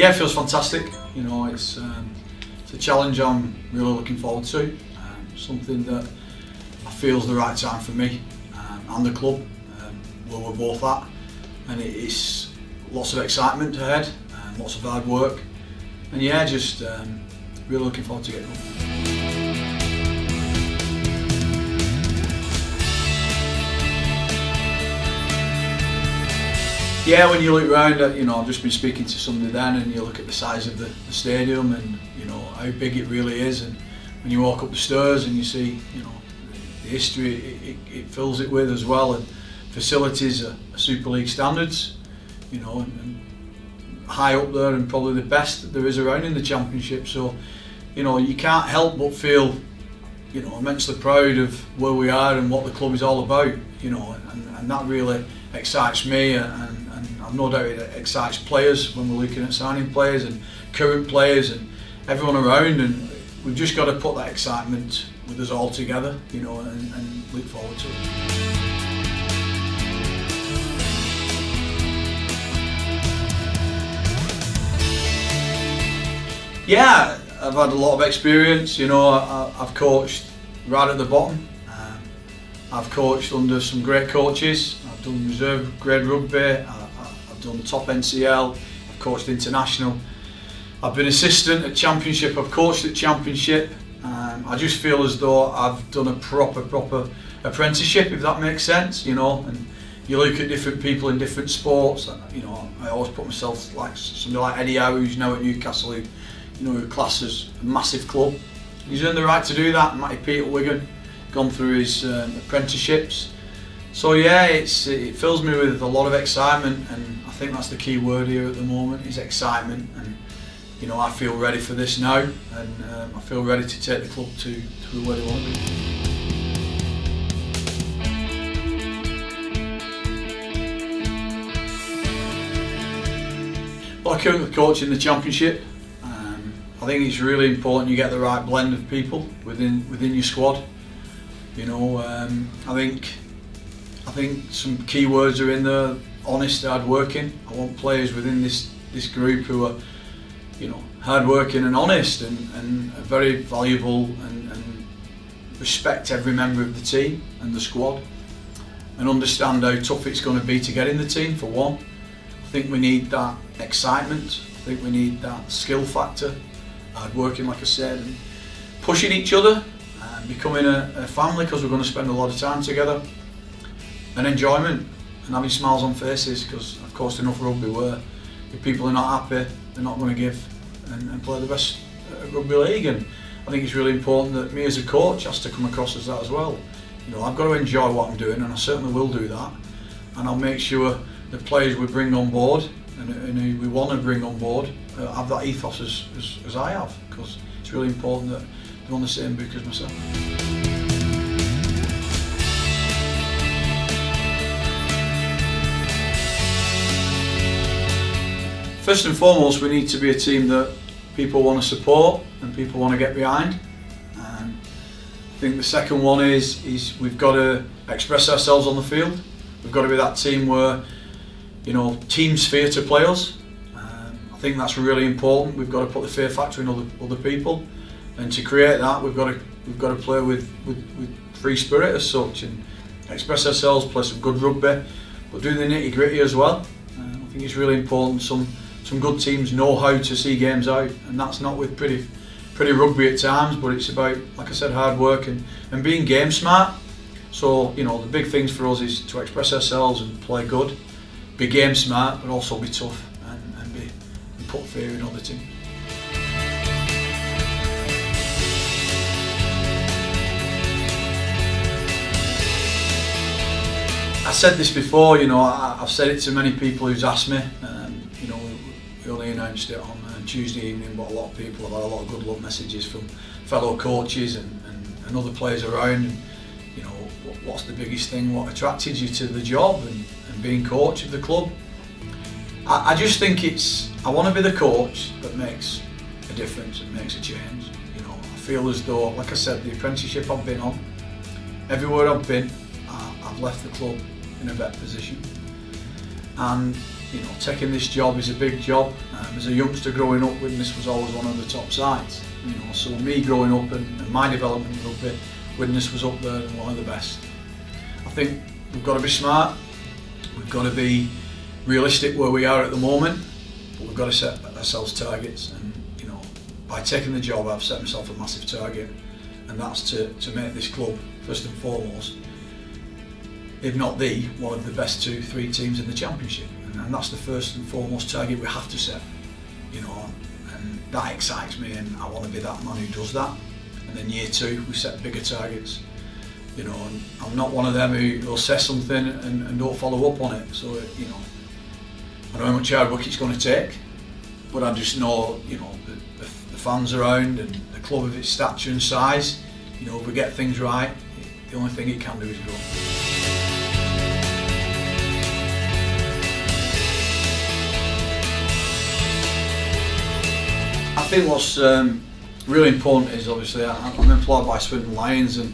Yeah, it feels fantastic. You know, it's a challenge I'm really looking forward to. Something that I feel is the right time for me and the club, where we're both at. And it's lots of excitement ahead, lots of hard work, and yeah, just really looking forward to getting home. Yeah, when you look around at, I've just been speaking to somebody then, and you look at the size of the stadium and, how big it really is, and when you walk up the stairs and you see, the history it fills it with as well, and facilities are Super League standards, and high up there and probably the best that there is around in the Championship. So, you can't help but feel, immensely proud of where we are and what the club is all about, and that really excites me, and I've no doubt it excites players when we're looking at signing players and current players and everyone around, and we've just got to put that excitement with us all together, and look forward to it. Yeah, I've had a lot of experience. I've coached right at the bottom. I've coached under some great coaches. I've done reserve grade rugby. I've done top NCL. I've coached international. I've been assistant at Championship. I've coached at Championship. I just feel as though I've done a proper apprenticeship, if that makes sense. And you look at different people in different sports. I always put myself like somebody like Eddie Howe, who's now at Newcastle, who classes a massive club. He's earned the right to do that. Matty Peter Wigan, gone through his apprenticeships. So yeah, it fills me with a lot of excitement, and I think that's the key word here at the moment, is excitement. And I feel ready for this now, and I feel ready to take the club to where they want to be. Well, I currently coach in the Championship. I think it's really important you get the right blend of people within your squad. I think some key words are in there: honest, hard working. I want players within this group who are, hard working and honest, and are very valuable, and respect every member of the team and the squad, and understand how tough it's going to be to get in the team. For one, I think we need that excitement. I think we need that skill factor. Hard working, like I said, and pushing each other, and becoming a family, because we're going to spend a lot of time together, and enjoyment, and having smiles on faces, because I've coached enough rugby where if people are not happy, they're not going to give and play the best rugby league. And I think it's really important that me as a coach has to come across as that as well. I've got to enjoy what I'm doing, and I certainly will do that, and I'll make sure the players we bring on board and who we want to bring on board have that ethos as I have, because it's really important that they're on the same book as myself. First and foremost, we need to be a team that people want to support and people want to get behind. I think the second one is we've got to express ourselves on the field. We've got to be that team where teams fear to play us. I think that's really important. We've got to put the fear factor in other people, and to create that, we've got to play with free spirit as such, and express ourselves, play some good rugby, but do the nitty gritty as well. I think it's really important. Some good teams know how to see games out, and that's not with pretty rugby at times, but it's about, like I said, hard work and being game smart. So the big things for us is to express ourselves and play good, be game smart, but also be tough and put fear in other teams. I said this before, I've said it to many people who's asked me. We only announced it on Tuesday evening, but a lot of people have had a lot of good luck messages from fellow coaches and other players around. And, what's the biggest thing? What attracted you to the job and being coach of the club? I just think I want to be the coach that makes a difference and makes a change. I feel as though, like I said, the apprenticeship I've been on, everywhere I've been, I've left the club in a better position. And taking this job is a big job. As a youngster growing up, Widnes was always one of the top sides. So me growing up and my development in rugby, Widnes was up there and one of the best. I think we've got to be smart. We've got to be realistic where we are at the moment, but we've got to set ourselves targets. And by taking the job, I've set myself a massive target, and that's to make this club first and foremost, if not one of the best 2-3 teams in the Championship, and that's the first and foremost target we have to set. And that excites me, and I want to be that man who does that. And then year 2, we set bigger targets. And I'm not one of them who will say something and don't follow up on it. So I know how much hard work it's going to take, but I just know the fans around and the club of its stature and size. If we get things right, the only thing it can do is grow. I think what's really important is obviously I'm employed by Swinton Lions, and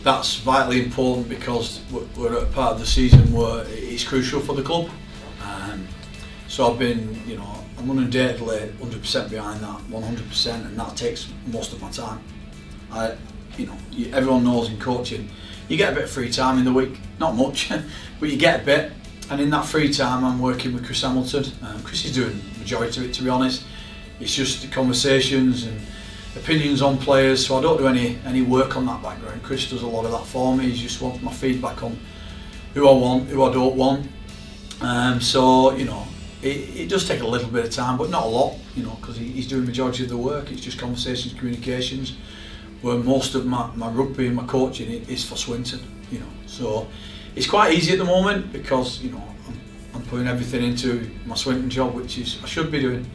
that's vitally important because we're at a part of the season where it's crucial for the club. So I've been, I'm undoubtedly 100% behind that, 100%, and that takes most of my time. Everyone knows in coaching, you get a bit of free time in the week, not much, but you get a bit. And in that free time, I'm working with Chris Hamilton. Chris is doing the majority of it, to be honest. It's just conversations and opinions on players, so I don't do any work on that background. Chris does a lot of that for me. He just wants my feedback on who I want, who I don't want. It does take a little bit of time, but not a lot, because he's doing the majority of the work. It's just conversations, communications, where most of my rugby and my coaching is for Swinton, So it's quite easy at the moment because, I'm putting everything into my Swinton job, which is I should be doing,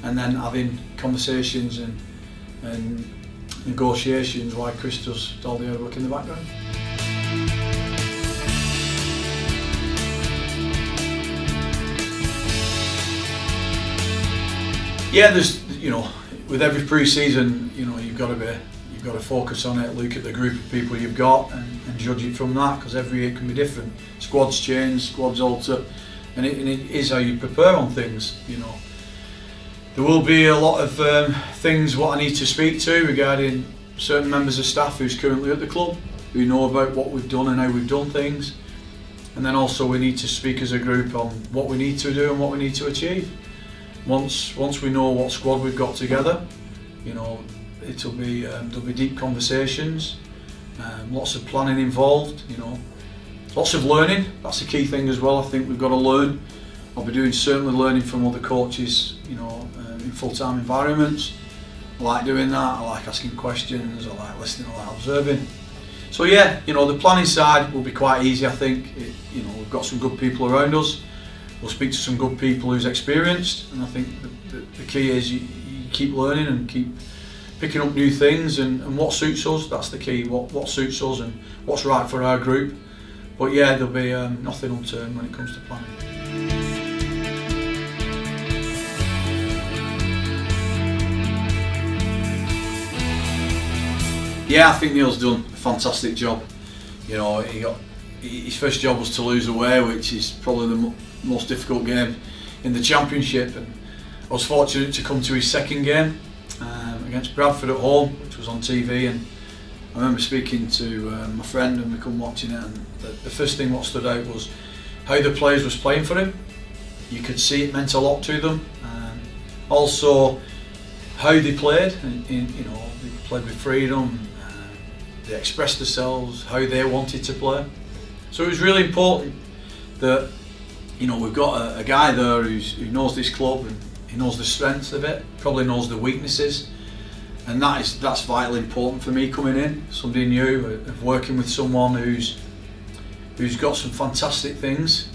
and then having conversations and negotiations while Chris does all the other work in the background. Yeah, there's with every pre-season, you've got to focus on it, look at the group of people you've got and judge it from that, because every year can be different. Squads change, squads alter, and it is how you prepare on things. There will be a lot of things what I need to speak to regarding certain members of staff who's currently at the club, who know about what we've done and how we've done things, and then also we need to speak as a group on what we need to do and what we need to achieve. Once we know what squad we've got together, there'll be deep conversations, lots of planning involved, lots of learning. That's the key thing as well. I think we've got to learn. I'll be certainly learning from other coaches, in full-time environments. I like doing that. I like asking questions. I like listening. I like observing. So yeah, the planning side will be quite easy. I think we've got some good people around us. We'll speak to some good people who's experienced, and I think the key is you keep learning and keep picking up new things and what suits us. That's the key. What suits us and what's right for our group. But yeah, there'll be nothing unturned when it comes to planning. Yeah, I think Neil's done a fantastic job. His first job was to lose away, which is probably the most difficult game in the Championship, and I was fortunate to come to his second game against Bradford at home, which was on TV, and I remember speaking to my friend and we come watching it, and the first thing what stood out was how the players was playing for him. You could see it meant a lot to them. Also how they played, and they played with freedom, they expressed themselves, how they wanted to play. So it was really important that we've got a guy there who knows this club and he knows the strengths of it, probably knows the weaknesses, and that's vitally important for me coming in. Somebody new, of working with someone who's got some fantastic things,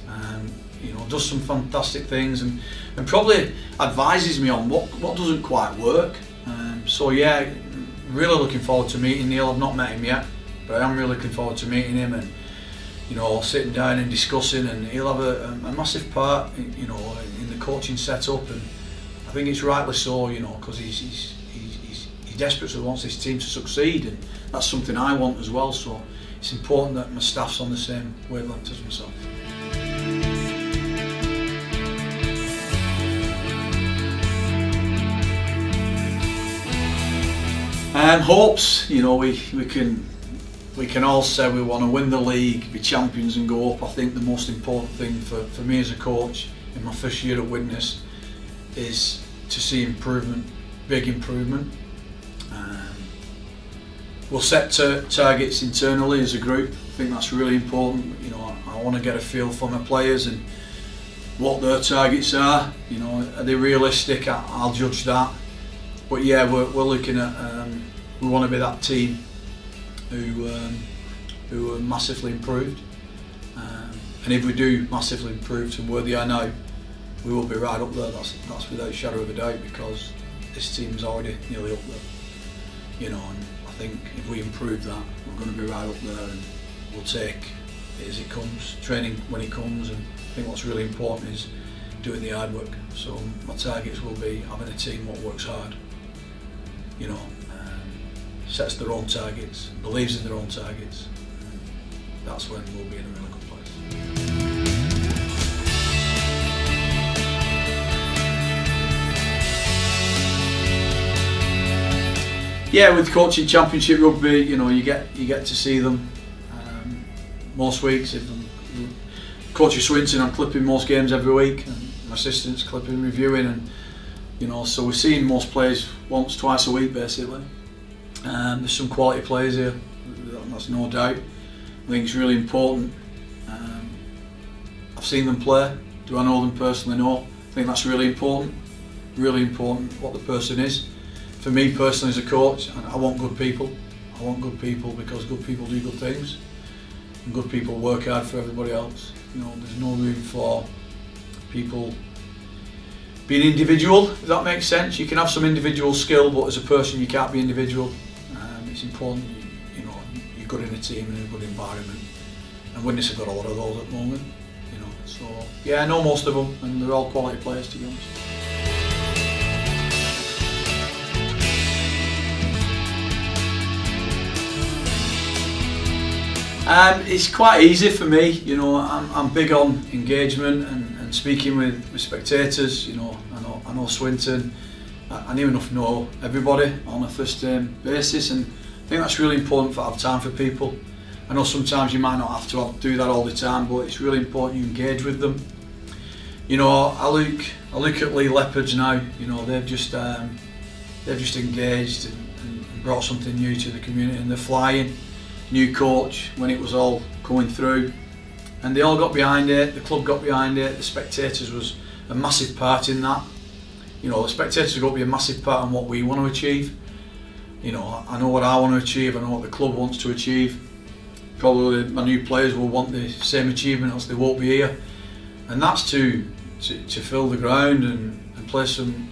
does some fantastic things, and probably advises me on what doesn't quite work. So yeah, really looking forward to meeting Neil. I've not met him yet, but I am really looking forward to meeting him and sitting down and discussing, and he'll have a massive part in the coaching setup, and I think it's rightly so, because he's desperate to wants his team to succeed, and that's something I want as well. So it's important that my staff's on the same wavelength as myself. Hopes, we can all say we want to win the league, be champions and go up. I think the most important thing for me as a coach in my first year at Widnes is to see improvement, big improvement. We'll set targets internally as a group. I think that's really important. I want to get a feel for my players and what their targets are. Are they realistic? I'll judge that. But yeah, we're looking at we want to be that team who are massively improved. And if we do massively improve to where they are now, we will be right up there. That's without a shadow of a doubt, because this team's already nearly up there. And I think if we improve that, we're going to be right up there, and we'll take it as it comes, training when it comes. And I think what's really important is doing the hard work. So my targets will be having a team that works hard, sets their own targets, believes in their own targets. That's when we'll be in a really good place. Yeah, with coaching Championship rugby, you get to see them most weeks. If Coach Swinton, I'm clipping most games every week, and my assistant's clipping, reviewing, and so we're seeing most players once, twice a week basically. There's some quality players here, that's no doubt. I think it's really important. I've seen them play. Do I know them personally? No. I think that's really important. Really important what the person is. For me personally as a coach, I want good people. I want good people because good people do good things, and good people work hard for everybody else. There's no room for people being individual, if that makes sense. You can have some individual skill, but as a person you can't be individual. It's important you're good in a team and in a good environment, and Widnes have got a lot of those at the moment. So yeah, I know most of them, and they're all quality players, to be honest. It's quite easy for me. I'm big on engagement and speaking with spectators. I know Swinton. I near enough know everybody on a first basis, and I think that's really important to have time for people. I know sometimes you might not have to do that all the time, but it's really important you engage with them. I look at Lee Leopards now. They've just engaged and brought something new to the community, and they're flying. New coach when it was all coming through, and they all got behind it. The club got behind it. The spectators was a massive part in that. The spectators have got to be a massive part in what we want to achieve. I know what I want to achieve. I know what the club wants to achieve. Probably my new players will want the same achievement, else they won't be here. And that's to fill the ground and play some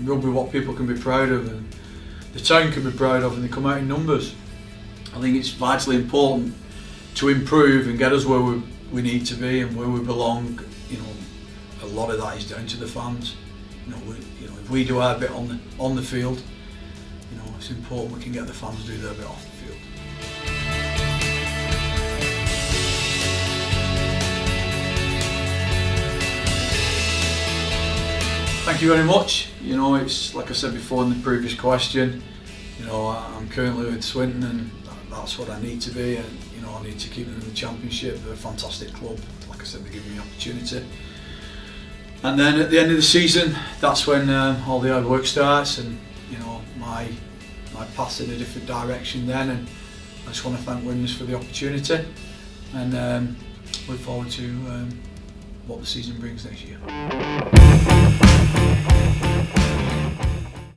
rugby what people can be proud of and the town can be proud of, and they come out in numbers. I think it's vitally important to improve and get us where we need to be and where we belong. A lot of that is down to the fans. If we do our bit on the field, it's important we can get the fans to do their bit off the field. Thank you very much. It's like I said before in the previous question. I'm currently with Swinton, and that's what I need to be, and I need to keep them in the Championship. They're a fantastic club. Like I said, they give me the opportunity. And then at the end of the season, that's when all the hard work starts, and my path's in a different direction then. And I just want to thank Widnes for the opportunity, and look forward to what the season brings next year.